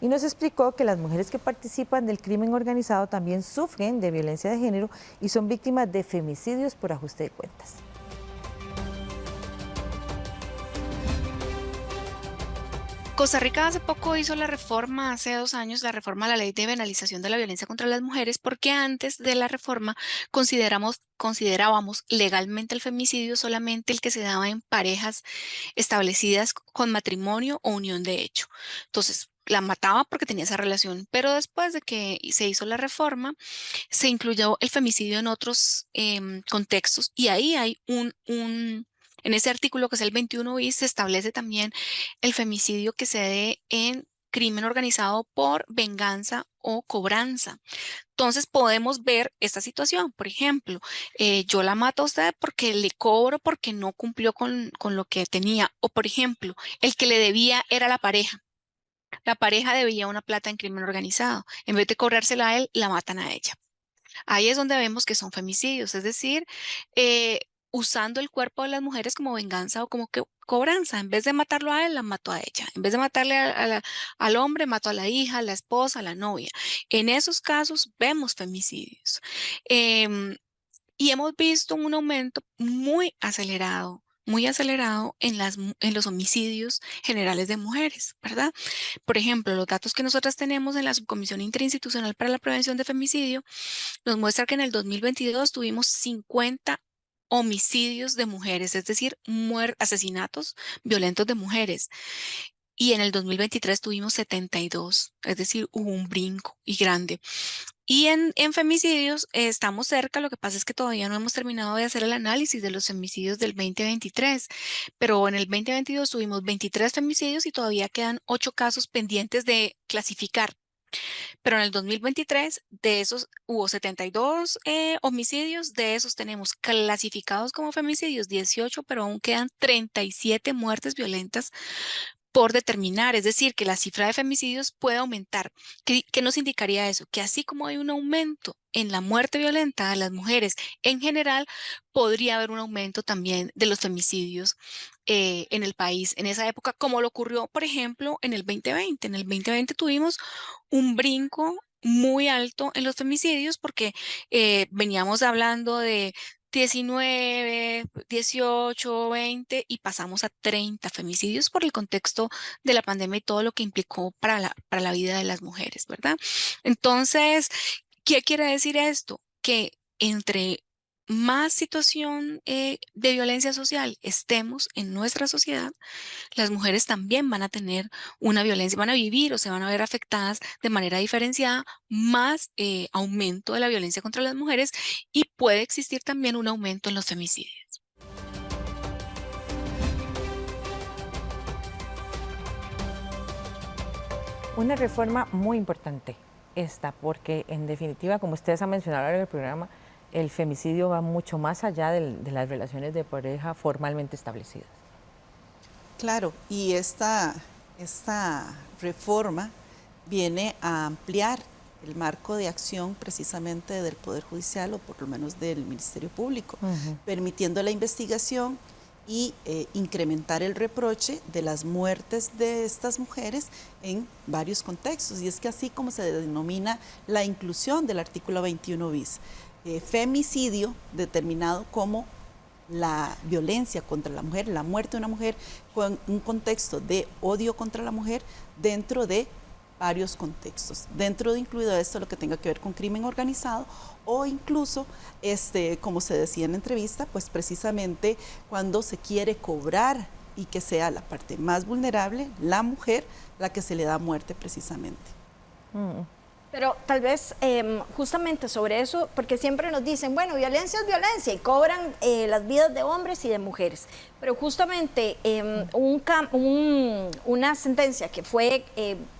y nos explicó que las mujeres que participan del crimen organizado también sufren de violencia de género y son víctimas de femicidios por ajuste de cuentas. Costa Rica hace poco hizo la reforma, hace 2 años, la reforma a la Ley de Penalización de la Violencia contra las Mujeres, porque antes de la reforma considerábamos legalmente el femicidio solamente el que se daba en parejas establecidas con matrimonio o unión de hecho. Entonces, la mataba porque tenía esa relación, pero después de que se hizo la reforma, se incluyó el femicidio en otros contextos y ahí hay en ese artículo que es el 21 bis se establece también el femicidio que se dé en crimen organizado por venganza o cobranza. Entonces podemos ver esta situación, por ejemplo, yo la mato a usted porque le cobro porque no cumplió con lo que tenía, o por ejemplo, el que le debía era la pareja. La pareja debía una plata en crimen organizado. En vez de cobrársela a él, la matan a ella. Ahí es donde vemos que son femicidios, es decir, usando el cuerpo de las mujeres como venganza o como cobranza. En vez de matarlo a él, la mato a ella. En vez de matarle al hombre, mato a la hija, a la esposa, a la novia. En esos casos vemos femicidios. Y hemos visto un aumento muy acelerado en los homicidios generales de mujeres, ¿verdad? Por ejemplo, los datos que nosotras tenemos en la Subcomisión Interinstitucional para la Prevención de Femicidio nos muestra que en el 2022 tuvimos 50 homicidios de mujeres, es decir, asesinatos violentos de mujeres. Y en el 2023 tuvimos 72, es decir, hubo un brinco y grande. Y en femicidios estamos cerca, lo que pasa es que todavía no hemos terminado de hacer el análisis de los femicidios del 2023, pero en el 2022 tuvimos 23 femicidios y todavía quedan 8 casos pendientes de clasificar. Pero en el 2023 de esos hubo 72 homicidios, de esos tenemos clasificados como femicidios 18, pero aún quedan 37 muertes violentas por determinar, es decir, que la cifra de femicidios puede aumentar. ¿Qué nos indicaría eso? Que así como hay un aumento en la muerte violenta de las mujeres en general, podría haber un aumento también de los femicidios en el país en esa época, como lo ocurrió, por ejemplo, en el 2020. En el 2020 tuvimos un brinco muy alto en los femicidios porque veníamos hablando de 19, 18, 20 y pasamos a 30 femicidios por el contexto de la pandemia y todo lo que implicó para la vida de las mujeres, ¿verdad? Entonces, ¿qué quiere decir esto? Que entre más situación de violencia social estemos en nuestra sociedad, las mujeres también van a tener una violencia, van a vivir o se van a ver afectadas de manera diferenciada, más aumento de la violencia contra las mujeres y puede existir también un aumento en los femicidios. Una reforma muy importante esta, porque en definitiva, como ustedes han mencionado en el programa, el femicidio va mucho más allá de las relaciones de pareja formalmente establecidas. Claro, y esta reforma viene a ampliar el marco de acción precisamente del Poder Judicial o por lo menos del Ministerio Público, permitiendo la investigación y incrementar el reproche de las muertes de estas mujeres en varios contextos. Y es que así como se denomina la inclusión del artículo 21 bis, femicidio determinado como la violencia contra la mujer, la muerte de una mujer, con un contexto de odio contra la mujer dentro de varios contextos, dentro de incluido esto lo que tenga que ver con crimen organizado o incluso, como se decía en la entrevista, pues precisamente cuando se quiere cobrar y que sea la parte más vulnerable, la mujer, la que se le da muerte precisamente. Pero tal vez justamente sobre eso, porque siempre nos dicen, bueno, violencia es violencia y cobran las vidas de hombres y de mujeres. Pero justamente una sentencia que fue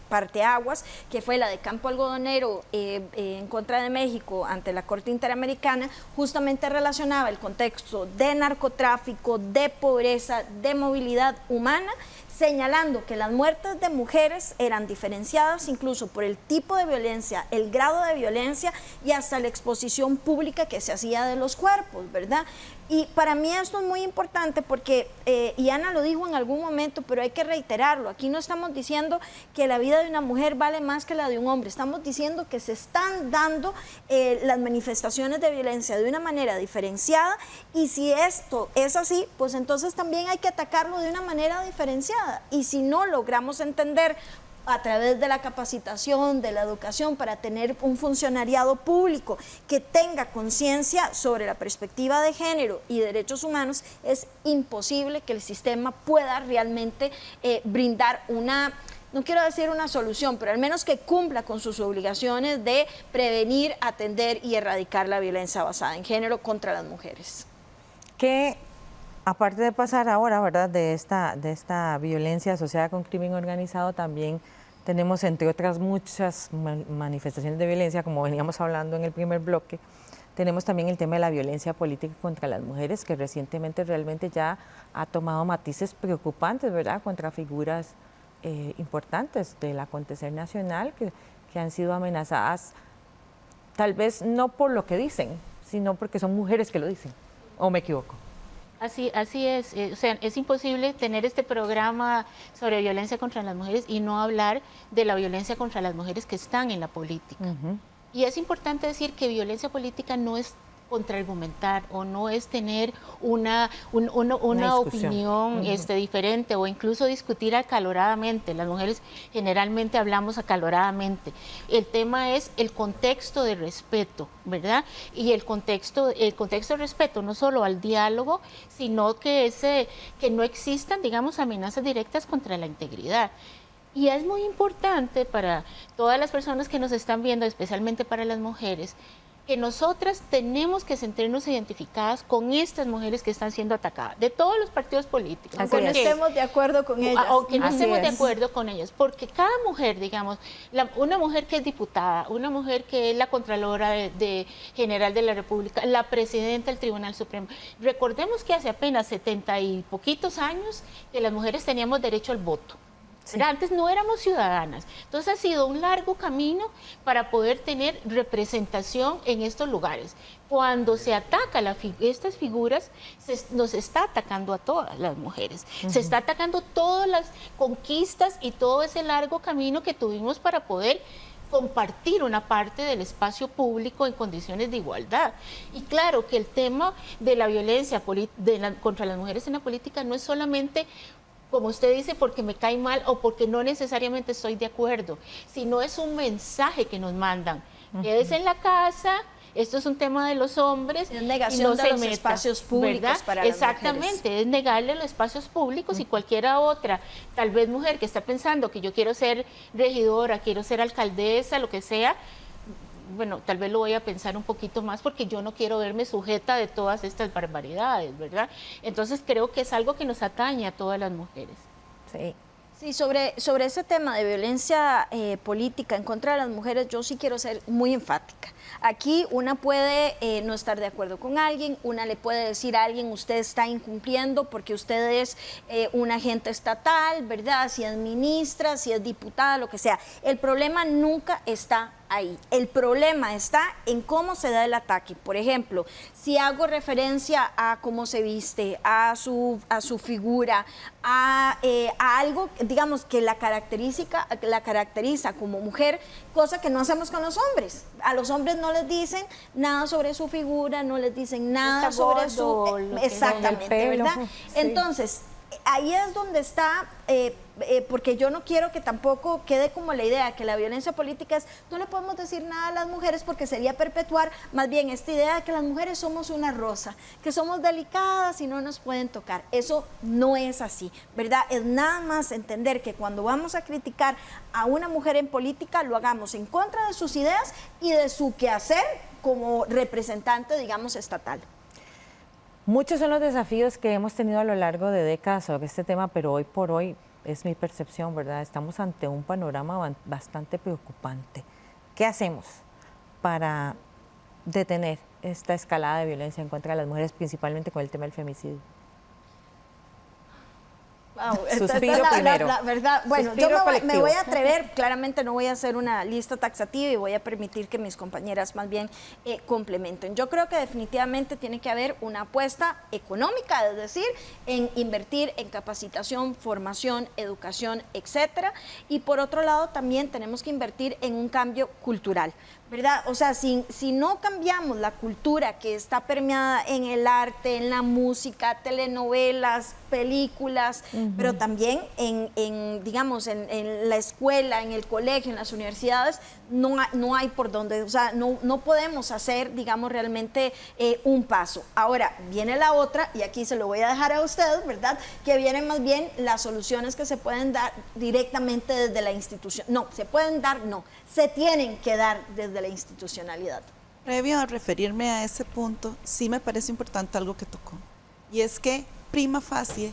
parteaguas, que fue la de Campo Algodonero en contra de México ante la Corte Interamericana, justamente relacionaba el contexto de narcotráfico, de pobreza, de movilidad humana, señalando que las muertes de mujeres eran diferenciadas incluso por el tipo de violencia, el grado de violencia y hasta la exposición pública que se hacía de los cuerpos, ¿verdad? Y para mí esto es muy importante porque, y Ana lo dijo en algún momento, pero hay que reiterarlo, aquí no estamos diciendo que la vida de una mujer vale más que la de un hombre, estamos diciendo que se están dando las manifestaciones de violencia de una manera diferenciada y si esto es así, pues entonces también hay que atacarlo de una manera diferenciada y si no logramos entender a través de la capacitación, de la educación, para tener un funcionariado público que tenga conciencia sobre la perspectiva de género y derechos humanos, es imposible que el sistema pueda realmente brindar una, no quiero decir una solución, pero al menos que cumpla con sus obligaciones de prevenir, atender y erradicar la violencia basada en género contra las mujeres. Que aparte de pasar ahora, ¿verdad?, de esta violencia asociada con crimen organizado, también tenemos, entre otras muchas manifestaciones de violencia, como veníamos hablando en el primer bloque, tenemos también el tema de la violencia política contra las mujeres, que recientemente realmente ya ha tomado matices preocupantes, ¿verdad?, contra figuras importantes del acontecer nacional que han sido amenazadas, tal vez no por lo que dicen, sino porque son mujeres que lo dicen, ¿o me equivoco? Así es, o sea, es imposible tener este programa sobre violencia contra las mujeres y no hablar de la violencia contra las mujeres que están en la política. Y es importante decir que violencia política no es contraargumentar o no es tener una opinión diferente o incluso discutir acaloradamente. Las mujeres generalmente hablamos acaloradamente. El tema es el contexto de respeto, ¿verdad? Y el contexto de respeto no solo al diálogo, sino que no existan, digamos, amenazas directas contra la integridad. Y es muy importante para todas las personas que nos están viendo, especialmente para las mujeres, que nosotras tenemos que sentirnos identificadas con estas mujeres que están siendo atacadas, de todos los partidos políticos. Aunque no estemos de acuerdo con ellas. Aunque no estemos de acuerdo con ellas, porque cada mujer, digamos, una mujer que es diputada, una mujer que es la Contralora General de la República, la Presidenta del Tribunal Supremo, recordemos que hace apenas 70 y poquitos años que las mujeres teníamos derecho al voto. Sí. Antes no éramos ciudadanas, entonces ha sido un largo camino para poder tener representación en estos lugares. Cuando se ataca estas figuras, nos está atacando a todas las mujeres, se está atacando todas las conquistas y todo ese largo camino que tuvimos para poder compartir una parte del espacio público en condiciones de igualdad. Y claro que el tema de la violencia contra las mujeres en la política no es solamente, como usted dice, porque me cae mal o porque no necesariamente estoy de acuerdo, sino es un mensaje que nos mandan. Quédese en la casa, esto es un tema de los hombres. Es negación de los espacios públicos, ¿verdad?, para las Exactamente, mujeres. Es negarle los espacios públicos y cualquiera otra, tal vez mujer que está pensando que yo quiero ser regidora, quiero ser alcaldesa, lo que sea, bueno, tal vez lo voy a pensar un poquito más porque yo no quiero verme sujeta de todas estas barbaridades, ¿verdad? Entonces creo que es algo que nos atañe a todas las mujeres. Sí. Sí, sobre ese tema de violencia política en contra de las mujeres, yo sí quiero ser muy enfática. Aquí una puede no estar de acuerdo con alguien, una le puede decir a alguien, usted está incumpliendo porque usted es un agente estatal, ¿verdad? Si es ministra, si es diputada, lo que sea. El problema nunca está ahí. El problema está en cómo se da el ataque. Por ejemplo, si hago referencia a cómo se viste, a su figura, a algo, digamos, que la caracteriza como mujer, cosa que no hacemos con los hombres. A los hombres no les dicen nada sobre su figura, no les dicen nada sobre gordo, su... lo que exactamente, el pelo, ¿verdad? sí. Entonces, ahí es donde está, porque yo no quiero que tampoco quede como la idea que la violencia política es, no le podemos decir nada a las mujeres porque sería perpetuar más bien esta idea de que las mujeres somos una rosa, que somos delicadas y no nos pueden tocar. Eso no es así, ¿verdad? Es nada más entender que cuando vamos a criticar a una mujer en política, lo hagamos en contra de sus ideas y de su quehacer como representante, digamos, estatal. Muchos son los desafíos que hemos tenido a lo largo de décadas sobre este tema, pero hoy por hoy es mi percepción, ¿verdad? Estamos ante un panorama bastante preocupante. ¿Qué hacemos para detener esta escalada de violencia en contra de las mujeres, principalmente con el tema del femicidio? Wow, Suspiro primero. La verdad, bueno, Suspiro yo me colectivo. voy a atrever, claramente no voy a hacer una lista taxativa y voy a permitir que mis compañeras más bien complementen. Yo creo que definitivamente tiene que haber una apuesta económica, es decir, en invertir en capacitación, formación, educación, etcétera. Y por otro lado también tenemos que invertir en un cambio cultural, ¿verdad? O sea, si no cambiamos la cultura que está permeada en el arte, en la música, telenovelas, películas, pero también digamos, en la escuela, en el colegio, en las universidades, no hay por dónde, o sea, no podemos hacer, digamos, realmente un paso. Ahora, viene la otra, y aquí se lo voy a dejar a ustedes, ¿verdad? Que vienen más bien las soluciones que se pueden dar directamente desde la institución. No, se pueden dar, no, se tienen que dar desde la institucionalidad. Previo a referirme a ese punto, sí me parece importante algo que tocó, y es que prima facie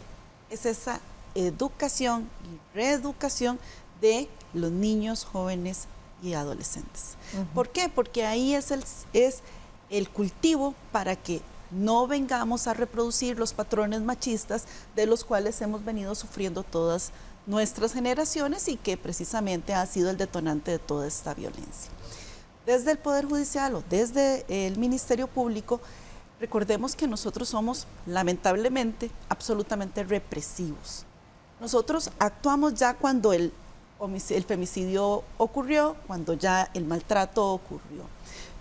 es esa educación y reeducación de los niños, jóvenes y adolescentes. ¿Por qué? Porque ahí es el cultivo para que no vengamos a reproducir los patrones machistas de los cuales hemos venido sufriendo todas nuestras generaciones y que precisamente ha sido el detonante de toda esta violencia. Desde el Poder Judicial o desde el Ministerio Público, recordemos que nosotros somos, lamentablemente, absolutamente represivos. Nosotros actuamos ya cuando el femicidio ocurrió, cuando ya el maltrato ocurrió.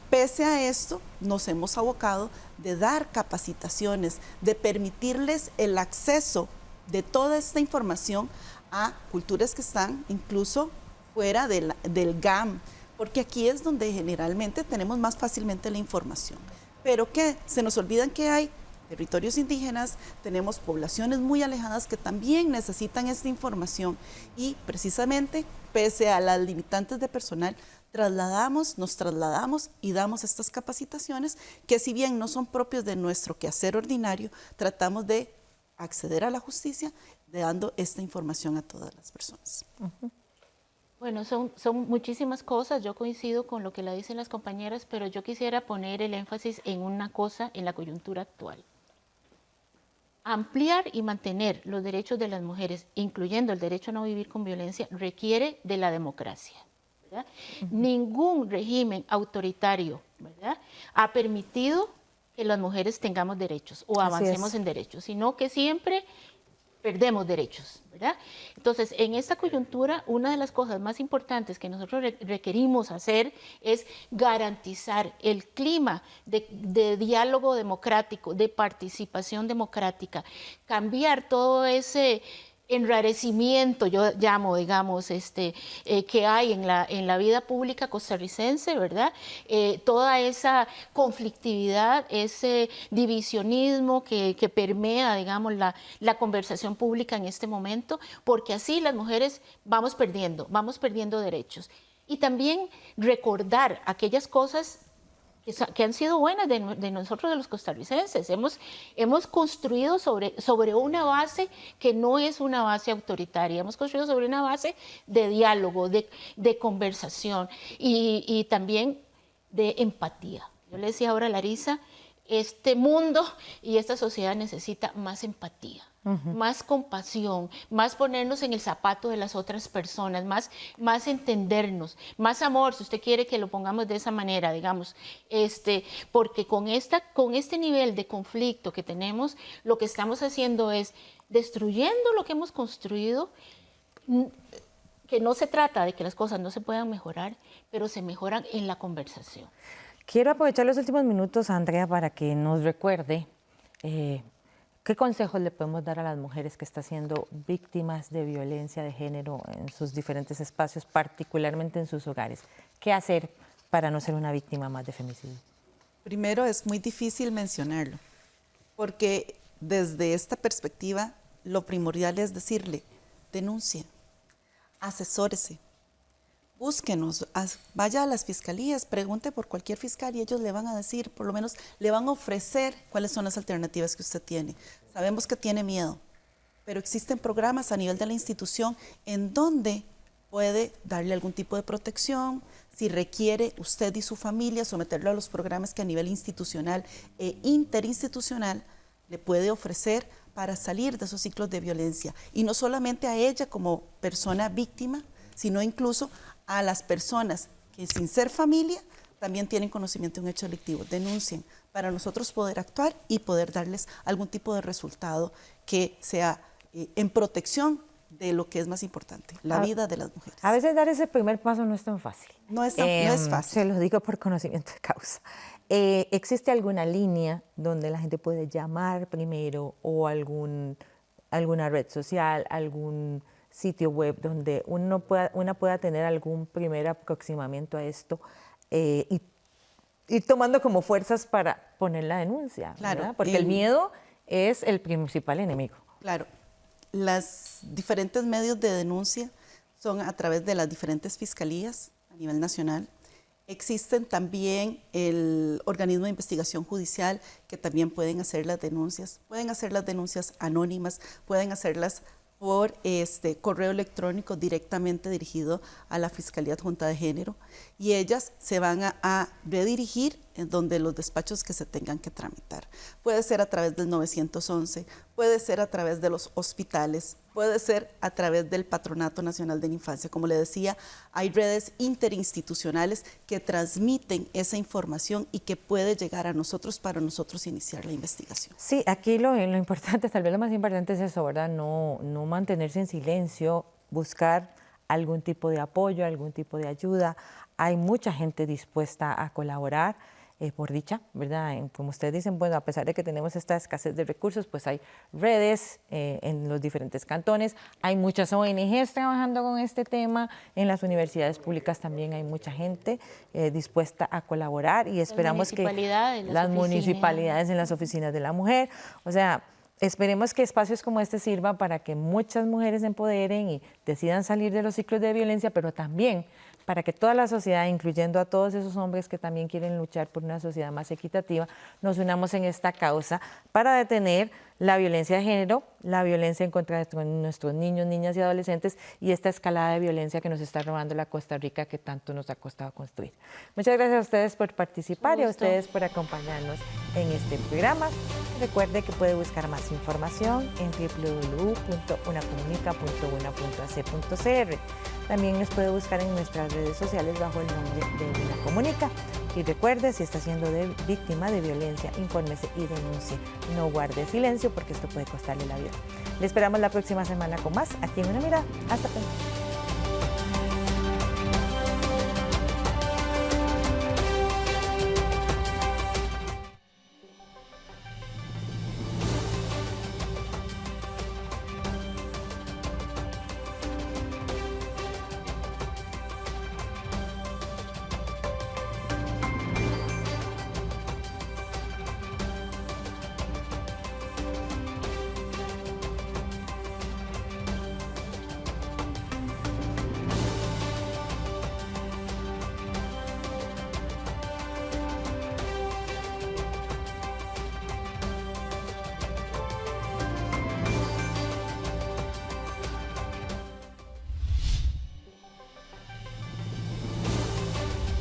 Pese a esto, nos hemos abocado de dar capacitaciones, de permitirles el acceso de toda esta información a culturas que están incluso fuera del GAM, porque aquí es donde generalmente tenemos más fácilmente la información. Pero que se nos olvidan que hay territorios indígenas, tenemos poblaciones muy alejadas que también necesitan esta información y precisamente, pese a las limitantes de personal, nos trasladamos y damos estas capacitaciones que, si bien no son propios de nuestro quehacer ordinario, tratamos de acceder a la justicia dando esta información a todas las personas. Bueno, son muchísimas cosas, yo coincido con lo que le dicen las compañeras, pero yo quisiera poner el énfasis en una cosa en la coyuntura actual. Ampliar y mantener los derechos de las mujeres, incluyendo el derecho a no vivir con violencia, requiere de la democracia, ¿verdad? Ningún régimen autoritario, ¿verdad?, ha permitido que las mujeres tengamos derechos o avancemos en derechos, sino que siempre perdemos derechos, ¿verdad? Entonces, en esta coyuntura, una de las cosas más importantes que nosotros requerimos hacer es garantizar el clima de diálogo democrático, de participación democrática, cambiar todo ese enrarecimiento, yo llamo, digamos, que hay en la vida pública costarricense, ¿verdad? Toda esa conflictividad, ese divisionismo que permea, digamos, la conversación pública en este momento, porque así las mujeres vamos perdiendo derechos. Y también recordar aquellas cosas que han sido buenas de nosotros, de los costarricenses. Hemos construido sobre una base que no es una base autoritaria, hemos construido sobre una base de diálogo, de conversación y también de empatía. Yo le decía ahora a Larisa, este mundo y esta sociedad necesita más empatía, más compasión, más ponernos en el zapato de las otras personas, más entendernos, más amor, si usted quiere que lo pongamos de esa manera, digamos, porque con este nivel de conflicto que tenemos, lo que estamos haciendo es destruyendo lo que hemos construido, que no se trata de que las cosas no se puedan mejorar, pero se mejoran en la conversación. Quiero aprovechar los últimos minutos, Andrea, para que nos recuerde qué consejos le podemos dar a las mujeres que están siendo víctimas de violencia de género en sus diferentes espacios, particularmente en sus hogares. ¿Qué hacer para no ser una víctima más de femicidio? Primero, es muy difícil mencionarlo, porque desde esta perspectiva, lo primordial es decirle, denuncie, asesórese, búsquenos, vaya a las fiscalías, pregunte por cualquier fiscal y ellos le van a decir, por lo menos le van a ofrecer cuáles son las alternativas que usted tiene. Sabemos que tiene miedo, pero existen programas a nivel de la institución en donde puede darle algún tipo de protección, si requiere usted y su familia someterlo a los programas que a nivel institucional e interinstitucional le puede ofrecer para salir de esos ciclos de violencia. Y no solamente a ella como persona víctima, sino incluso a las personas que sin ser familia también tienen conocimiento de un hecho delictivo. Denuncien para nosotros poder actuar y poder darles algún tipo de resultado que sea en protección de lo que es más importante, la vida de las mujeres. A veces dar ese primer paso no es tan fácil. No es fácil. Se lo digo por conocimiento de causa. ¿Existe alguna línea donde la gente puede llamar primero o alguna red social, algún sitio web donde una pueda tener algún primer aproximamiento a esto y ir tomando como fuerzas para poner la denuncia? Claro, ¿verdad? Porque el miedo es el principal enemigo. Claro. Los diferentes medios de denuncia son a través de las diferentes fiscalías a nivel nacional. Existen también el organismo de investigación judicial que también pueden hacer las denuncias. Pueden hacer las denuncias anónimas, pueden hacerlas por correo electrónico directamente dirigido a la Fiscalía Adjunta de Género y ellas se van a redirigir en donde los despachos que se tengan que tramitar. Puede ser a través del 911, puede ser a través de los hospitales, puede ser a través del Patronato Nacional de la Infancia. Como le decía, hay redes interinstitucionales que transmiten esa información y que puede llegar a nosotros para nosotros iniciar la investigación. Sí, aquí lo importante, tal vez lo más importante es eso, ¿verdad? No mantenerse en silencio, buscar algún tipo de apoyo, algún tipo de ayuda. Hay mucha gente dispuesta a colaborar. Por dicha, ¿verdad? Como ustedes dicen, bueno, a pesar de que tenemos esta escasez de recursos, pues hay redes en los diferentes cantones, hay muchas ONGs trabajando con este tema, en las universidades públicas también hay mucha gente dispuesta a colaborar y esperamos que las municipalidades en las oficinas de la mujer, o sea, esperemos que espacios como este sirvan para que muchas mujeres se empoderen y decidan salir de los ciclos de violencia, pero también para que toda la sociedad, incluyendo a todos esos hombres que también quieren luchar por una sociedad más equitativa, nos unamos en esta causa para detener la violencia de género, la violencia en contra de nuestros niños, niñas y adolescentes y esta escalada de violencia que nos está robando la Costa Rica que tanto nos ha costado construir. Muchas gracias a ustedes por participar y a ustedes por acompañarnos en este programa. Recuerde que puede buscar más información en www.unacomunica.una.ac.cr. También nos puede buscar en nuestras redes sociales bajo el nombre de Una Comunica. Y recuerde, si está siendo víctima de violencia, infórmese y denuncie. No guarde silencio porque esto puede costarle la vida. Le esperamos la próxima semana con más aquí en Una Mirada. Hasta pronto.